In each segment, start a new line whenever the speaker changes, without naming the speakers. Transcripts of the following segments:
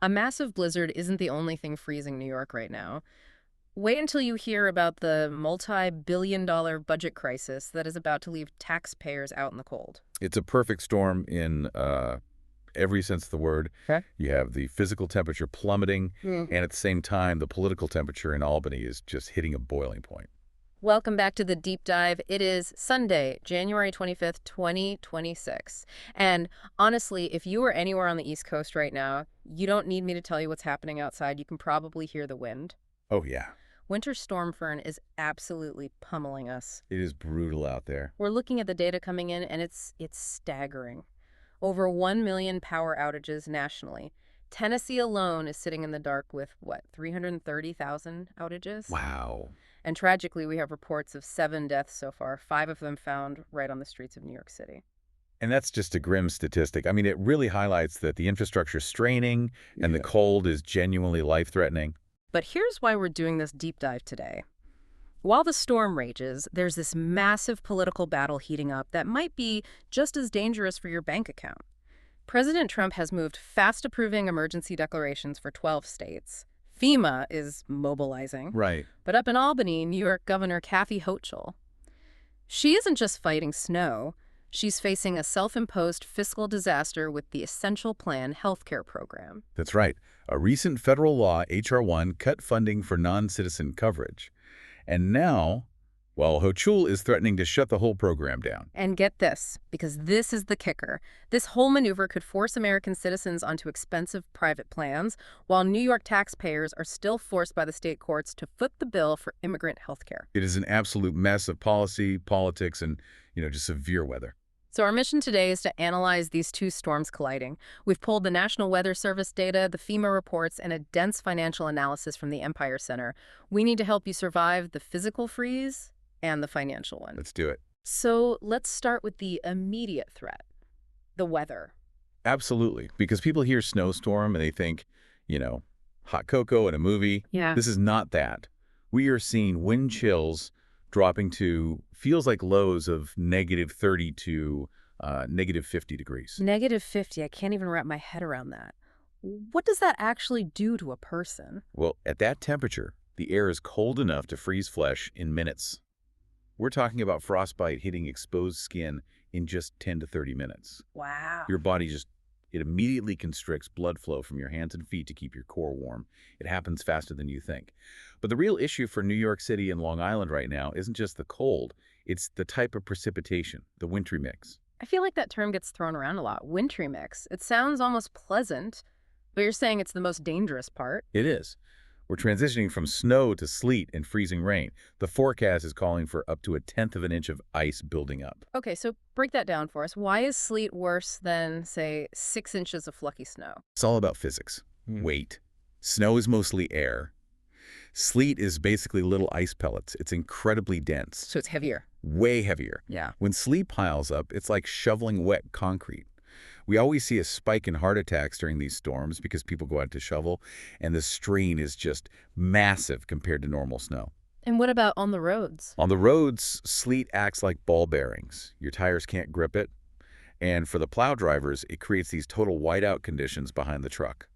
A massive blizzard isn't the only thing freezing New York right now. Wait until you hear about the multi-billion-dollar budget crisis that is about to leave taxpayers out in the cold.
It's a perfect storm in every sense of the word.
Okay.
You have the physical temperature plummeting, and at the same time, the political temperature in Albany is just hitting a boiling point.
Welcome back to the Deep Dive. It is Sunday, January 25th, 2026. And honestly, if you are anywhere on the East Coast right now, you don't need me to tell you what's happening outside. You can probably hear the wind.
Oh, yeah.
Winter Storm Fern is absolutely pummeling us.
It is brutal out there.
We're looking at the data coming in, and it's staggering. Over 1 million power outages nationally. Tennessee alone is sitting in the dark with, 330,000 outages?
Wow.
And tragically, we have reports of 7 deaths so far, 5 of them found right on the streets of New York City.
And that's just a grim statistic. I mean, it really highlights that the infrastructure is straining and the cold is genuinely life-threatening.
But here's why we're doing this deep dive today. While the storm rages, there's this massive political battle heating up that might be just as dangerous for your bank account. President Trump has moved fast approving emergency declarations for 12 states. FEMA is mobilizing.
Right.
But up in Albany, New York Governor Kathy Hochul, she isn't just fighting snow. She's facing a self-imposed fiscal disaster with the Essential Plan healthcare program.
That's right. A recent federal law, H.R. 1, cut funding for non-citizen coverage. And now, well, Hochul is threatening to shut the whole program down.
And get this, because this is the kicker. This whole maneuver could force American citizens onto expensive private plans, while New York taxpayers are still forced by the state courts to foot the bill for immigrant health care.
It is an absolute mess of policy, politics, and, just severe weather.
So our mission today is to analyze these two storms colliding. We've pulled the National Weather Service data, the FEMA reports, and a dense financial analysis from the Empire Center. We need to help you survive the physical freeze and the financial one.
Let's do it.
So let's start with the immediate threat, the weather.
Absolutely. Because people hear snowstorm and they think, hot cocoa in a movie.
Yeah.
This is not that. We are seeing wind chills dropping to feels like lows of -30 to -50 degrees.
-50. I can't even wrap my head around that. What does that actually do to a person?
Well, at that temperature, the air is cold enough to freeze flesh in minutes. We're talking about frostbite hitting exposed skin in just 10 to 30 minutes.
Wow.
Your body it immediately constricts blood flow from your hands and feet to keep your core warm. It happens faster than you think. But the real issue for New York City and Long Island right now isn't just the cold, it's the type of precipitation, the wintry mix.
I feel like that term gets thrown around a lot, wintry mix. It sounds almost pleasant, but you're saying it's the most dangerous part.
It is. We're transitioning from snow to sleet and freezing rain. The forecast is calling for up to 1/10 of an inch of ice building up.
Okay, so break that down for us. Why is sleet worse than, say, 6 inches of fluffy snow?
It's all about physics. Weight. Snow is mostly air. Sleet is basically little ice pellets. It's incredibly dense.
So it's heavier.
Way heavier.
Yeah.
When sleet piles up, it's like shoveling wet concrete. We always see a spike in heart attacks during these storms because people go out to shovel, and the strain is just massive compared to normal snow.
And what about on the roads?
On the roads, sleet acts like ball bearings. Your tires can't grip it. And for the plow drivers, it creates these total whiteout conditions behind the truck.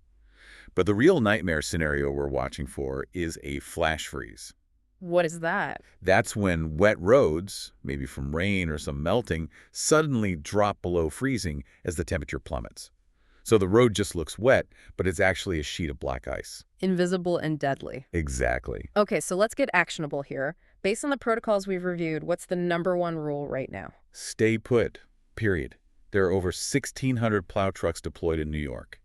But the real nightmare scenario we're watching for is a flash freeze.
What is that?
That's when wet roads, maybe from rain or some melting, suddenly drop below freezing as the temperature plummets. So the road just looks wet, but it's actually a sheet of black ice.
Invisible and deadly.
Exactly.
Okay, so let's get actionable here. Based on the protocols we've reviewed, what's the #1 rule right now?
Stay put, period. There are over 1,600 plow trucks deployed in New York.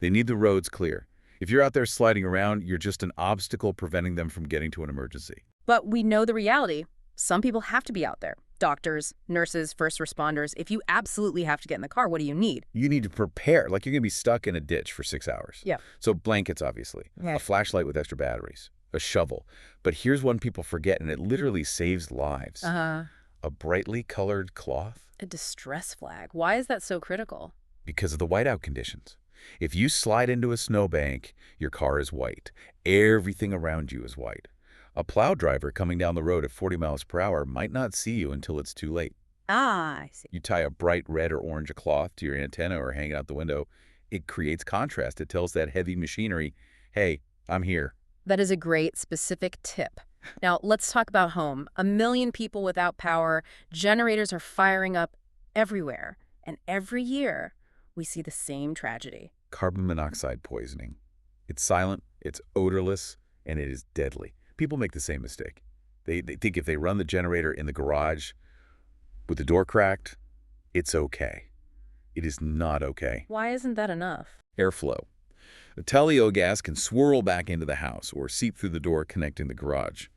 They need the roads clear. If you're out there sliding around, you're just an obstacle preventing them from getting to an emergency.
But we know the reality. Some people have to be out there. Doctors, nurses, first responders. If you absolutely have to get in the car, what do you need?
You need to prepare, like you're going to be stuck in a ditch for 6 hours.
Yeah.
So blankets, obviously.
Yeah.
A flashlight with extra batteries. A shovel. But here's one people forget, and it literally saves lives. A brightly colored cloth.
A distress flag. Why is that so critical?
Because of the whiteout conditions. If you slide into a snowbank, your car is white. Everything around you is white. A plow driver coming down the road at 40 miles per hour might not see you until it's too late.
Ah, I see.
You tie a bright red or orange cloth to your antenna or hang it out the window, It creates contrast. It tells that heavy machinery, hey, I'm here.
That is a great specific tip. Now, let's talk about home. 1 million people without power, generators are firing up everywhere. And every year, we see the same tragedy.
Carbon monoxide poisoning. It's silent, it's odorless, and it is deadly. People make the same mistake. They think if they run the generator in the garage with the door cracked, it's okay. It is not okay.
Why isn't that enough?
Airflow. The teleo gas can swirl back into the house or seep through the door connecting the garage.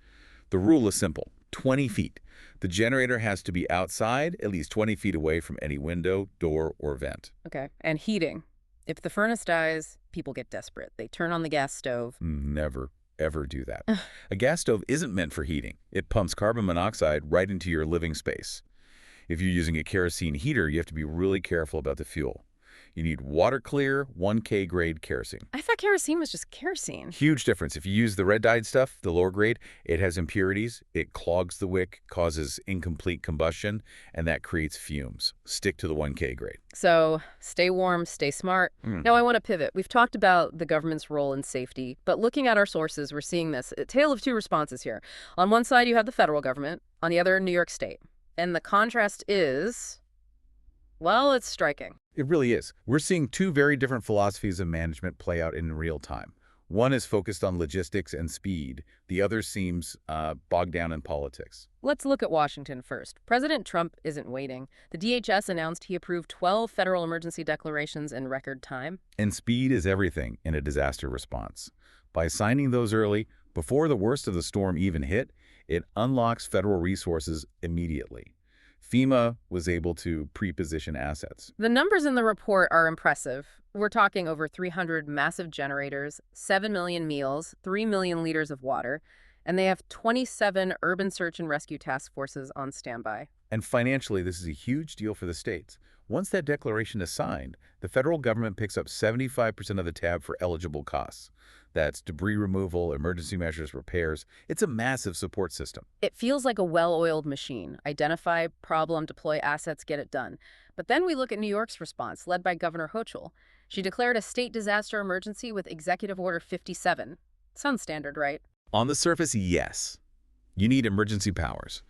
The rule is simple, 20 feet. The generator has to be outside, at least 20 feet away from any window, door, or vent.
Okay, and heating. If the furnace dies, people get desperate. They turn on the gas stove.
Never, ever do that. A gas stove isn't meant for heating. It pumps carbon monoxide right into your living space. If you're using a kerosene heater, you have to be really careful about the fuel. You need water-clear, 1K grade kerosene.
I thought kerosene was just kerosene.
Huge difference. If you use the red-dyed stuff, the lower grade, it has impurities, it clogs the wick, causes incomplete combustion, and that creates fumes. Stick to the 1K grade.
So stay warm, stay smart. Now I want to pivot. We've talked about the government's role in safety, but looking at our sources, we're seeing this. A tale of two responses here. On one side, you have the federal government. On the other, New York State. And the contrast is, well, it's striking.
It really is. We're seeing two very different philosophies of management play out in real time. One is focused on logistics and speed. The other seems bogged down in politics.
Let's look at Washington first. President Trump isn't waiting. The DHS announced he approved 12 federal emergency declarations in record time.
And speed is everything in a disaster response. By signing those early, before the worst of the storm even hit, it unlocks federal resources immediately. FEMA was able to pre-position assets.
The numbers in the report are impressive. We're talking over 300 massive generators, 7 million meals, 3 million liters of water, and they have 27 urban search and rescue task forces on standby.
And financially, this is a huge deal for the states. Once that declaration is signed, the federal government picks up 75% of the tab for eligible costs. That's debris removal, emergency measures, repairs. It's a massive support system.
It feels like a well-oiled machine. Identify, problem, deploy assets, get it done. But then we look at New York's response, led by Governor Hochul. She declared a state disaster emergency with Executive Order 57. Sounds standard, right?
On the surface, yes. You need emergency powers.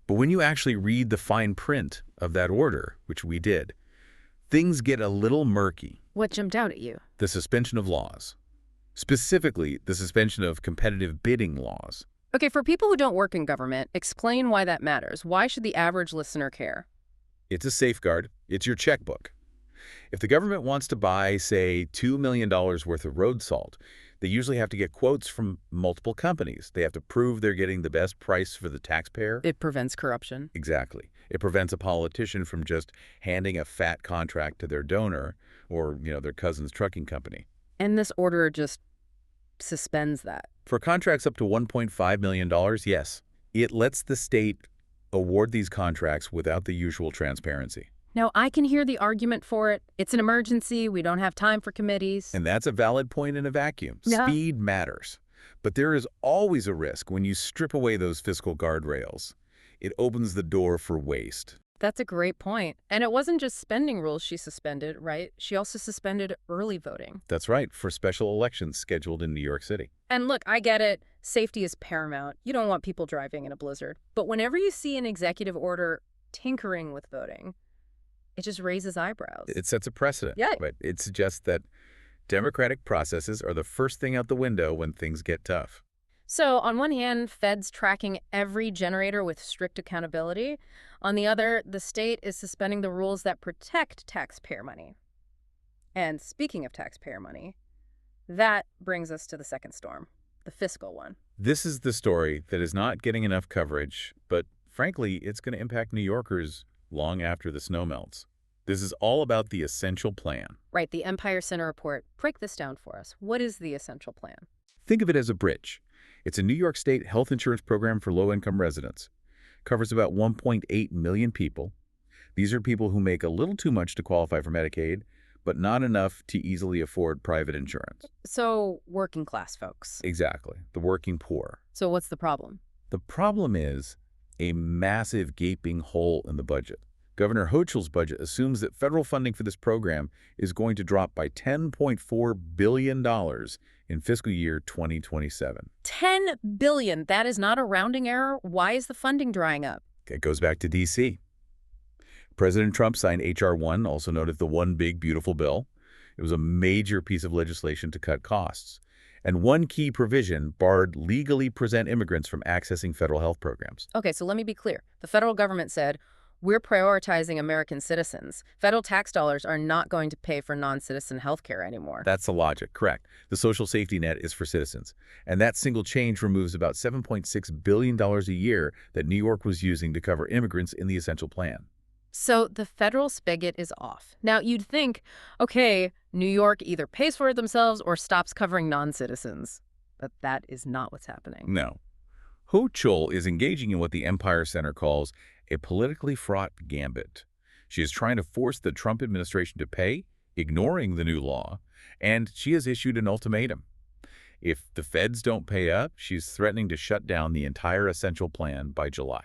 But when you actually read the fine print of that order, which we did, things get a little murky.
What jumped out at you?
The suspension of laws. Specifically, the suspension of competitive bidding laws.
Okay, for people who don't work in government, explain why that matters. Why should the average listener care?
It's a safeguard. It's your checkbook. If the government wants to buy, say, $2 million worth of road salt, they usually have to get quotes from multiple companies. They have to prove they're getting the best price for the taxpayer.
It prevents corruption.
Exactly. It prevents a politician from just handing a fat contract to their donor or, their cousin's trucking company.
And this order just suspends that.
For contracts up to $1.5 million, yes. It lets the state award these contracts without the usual transparency.
Now, I can hear the argument for it. It's an emergency. We don't have time for committees.
And that's a valid point in a vacuum.
Yeah.
Speed matters. But there is always a risk when you strip away those fiscal guardrails. It opens the door for waste.
That's a great point. And it wasn't just spending rules she suspended, right? She also suspended early voting.
That's right, for special elections scheduled in New York City.
And look, I get it. Safety is paramount. You don't want people driving in a blizzard. But whenever you see an executive order tinkering with voting, it just raises eyebrows.
It sets a precedent.
Yeah.
But it suggests that democratic processes are the first thing out the window when things get tough.
So on one hand, feds tracking every generator with strict accountability. On the other, the state is suspending the rules that protect taxpayer money. And speaking of taxpayer money, that brings us to the second storm, the fiscal one.
This is the story that is not getting enough coverage, but frankly, it's going to impact New Yorkers long after the snow melts. This is all about the essential plan.
Right, the Empire Center report. Break this down for us. What is the essential plan?
Think of it as a bridge. It's a New York State health insurance program for low-income residents. Covers about 1.8 million people. These are people who make a little too much to qualify for Medicaid, but not enough to easily afford private insurance.
So working class folks.
Exactly. The working poor.
So what's the problem?
The problem is a massive gaping hole in the budget. Governor Hochul's budget assumes that federal funding for this program is going to drop by $10.4 billion in fiscal year 2027.
$10 billion. That is not a rounding error. Why is the funding drying up?
It goes back to D.C. President Trump signed H.R. 1, also known as the One Big Beautiful Bill. It was a major piece of legislation to cut costs. And one key provision barred legally present immigrants from accessing federal health programs.
Okay, so let me be clear. The federal government said, we're prioritizing American citizens. Federal tax dollars are not going to pay for non-citizen health care anymore.
That's the logic, correct. The social safety net is for citizens. And that single change removes about $7.6 billion a year that New York was using to cover immigrants in the essential plan.
So the federal spigot is off. Now, you'd think, okay, New York either pays for it themselves or stops covering non-citizens. But that is not what's happening.
No. Hochul is engaging in what the Empire Center calls a politically fraught gambit. She is trying to force the Trump administration to pay, ignoring the new law, and she has issued an ultimatum. If the feds don't pay up, she's threatening to shut down the entire essential plan by July.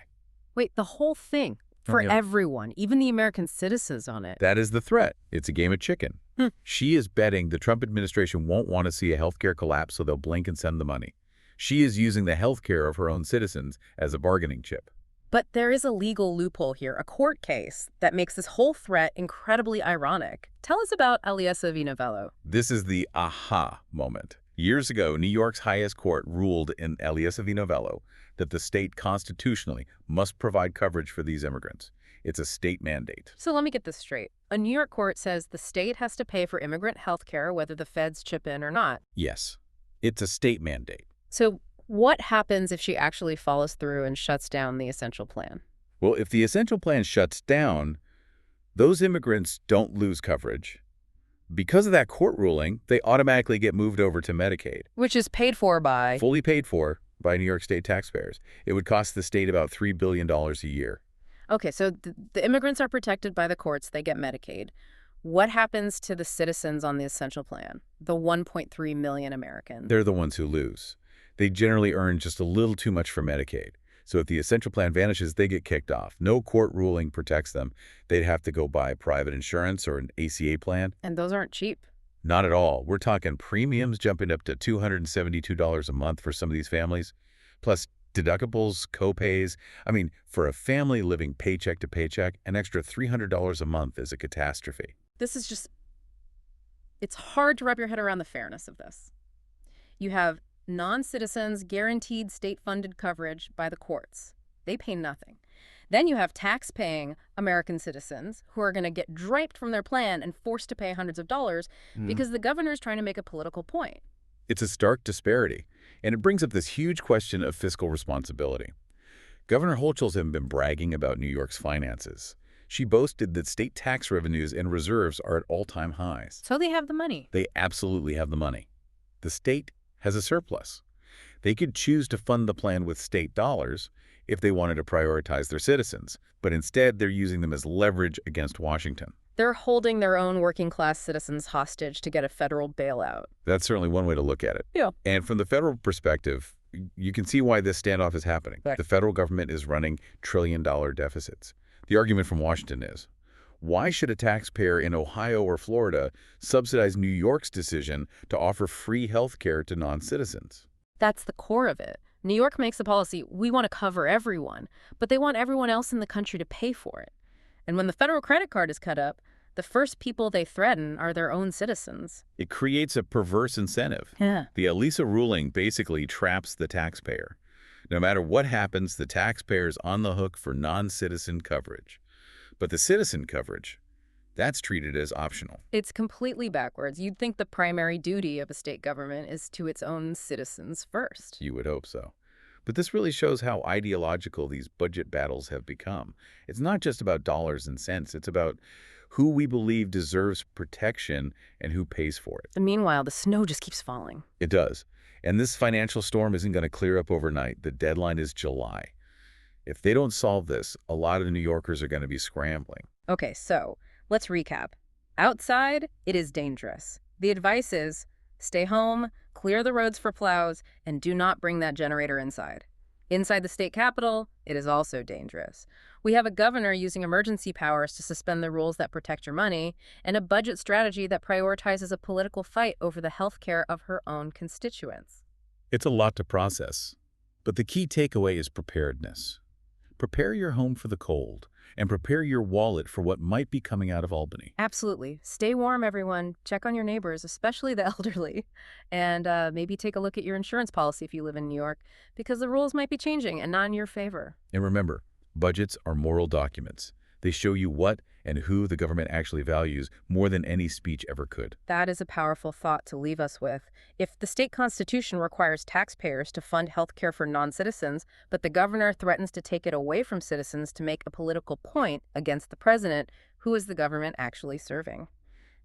Wait, the whole thing? For everyone, even the American citizens on it.
That is the threat. It's a game of chicken. She is betting the Trump administration won't want to see a healthcare collapse, so they'll blink and send the money. She is using the healthcare of her own citizens as a bargaining chip.
But there is a legal loophole here, a court case, that makes this whole threat incredibly ironic. Tell us about Aliesa v. Novello.
This is the aha moment. Years ago, New York's highest court ruled in Aliesa v. Novello that the state constitutionally must provide coverage for these immigrants. It's a state mandate.
So let me get this straight. A New York court says the state has to pay for immigrant health care whether the feds chip in or not.
Yes, it's a state mandate.
So what happens if she actually follows through and shuts down the essential plan?
Well, if the essential plan shuts down, those immigrants don't lose coverage. Because of that court ruling, they automatically get moved over to Medicaid.
Which is paid for by?
Fully paid for by New York State taxpayers. It would cost the state about $3 billion a year.
Okay, so the immigrants are protected by the courts. They get Medicaid. What happens to the citizens on the essential plan, the 1.3 million Americans?
They're the ones who lose. They generally earn just a little too much for Medicaid. So if the essential plan vanishes, they get kicked off. No court ruling protects them. They'd have to go buy private insurance or an ACA plan.
And those aren't cheap.
Not at all. We're talking premiums jumping up to $272 a month for some of these families, plus deductibles, copays. I mean, for a family living paycheck to paycheck, an extra $300 a month is a catastrophe.
This is just, it's hard to wrap your head around the fairness of this. You have non-citizens guaranteed state-funded coverage by the courts. They pay nothing. Then you have tax-paying American citizens who are going to get draped from their plan and forced to pay hundreds of dollars because the governor's trying to make a political point.
It's a stark disparity, and it brings up this huge question of fiscal responsibility. Governor Hochul's have been bragging about New York's finances. She boasted that state tax revenues and reserves are at all-time highs.
So they have the money.
They absolutely have the money. The state has a surplus. They could choose to fund the plan with state dollars if they wanted to prioritize their citizens, but instead they're using them as leverage against Washington.
They're holding their own working-class citizens hostage to get a federal bailout.
That's certainly one way to look at it.
Yeah.
And from the federal perspective, you can see why this standoff is happening.
Right.
The federal government is running trillion-dollar deficits. The argument from Washington is, why should a taxpayer in Ohio or Florida subsidize New York's decision to offer free health care to non-citizens?
That's the core of it. New York makes a policy, we want to cover everyone, but they want everyone else in the country to pay for it. And when the federal credit card is cut up, the first people they threaten are their own citizens.
It creates a perverse incentive.
Yeah.
The Aliesa ruling basically traps the taxpayer. No matter what happens, the taxpayer's on the hook for non-citizen coverage. But the citizen coverage, that's treated as optional.
It's completely backwards. You'd think the primary duty of a state government is to its own citizens first.
You would hope so. But this really shows how ideological these budget battles have become. It's not just about dollars and cents. It's about who we believe deserves protection and who pays for it.
And meanwhile, the snow just keeps falling.
It does. And this financial storm isn't going to clear up overnight. The deadline is July. If they don't solve this, a lot of New Yorkers are going to be scrambling.
Okay, so let's recap. Outside, it is dangerous. The advice is stay home, clear the roads for plows, and do not bring that generator inside. Inside the state capitol, it is also dangerous. We have a governor using emergency powers to suspend the rules that protect your money, and a budget strategy that prioritizes a political fight over the health care of her own constituents.
It's a lot to process, but the key takeaway is preparedness. Prepare your home for the cold, and prepare your wallet for what might be coming out of Albany.
Absolutely. Stay warm, everyone. Check on your neighbors, especially the elderly. And maybe take a look at your insurance policy if you live in New York, because the rules might be changing and not in your favor.
And remember, budgets are moral documents. They show you what and who the government actually values more than any speech ever could.
That is a powerful thought to leave us with. If the state constitution requires taxpayers to fund health care for non-citizens, but the governor threatens to take it away from citizens to make a political point against the president, who is the government actually serving?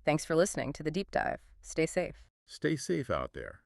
Thanks for listening to The Deep Dive. Stay safe.
Stay safe out there.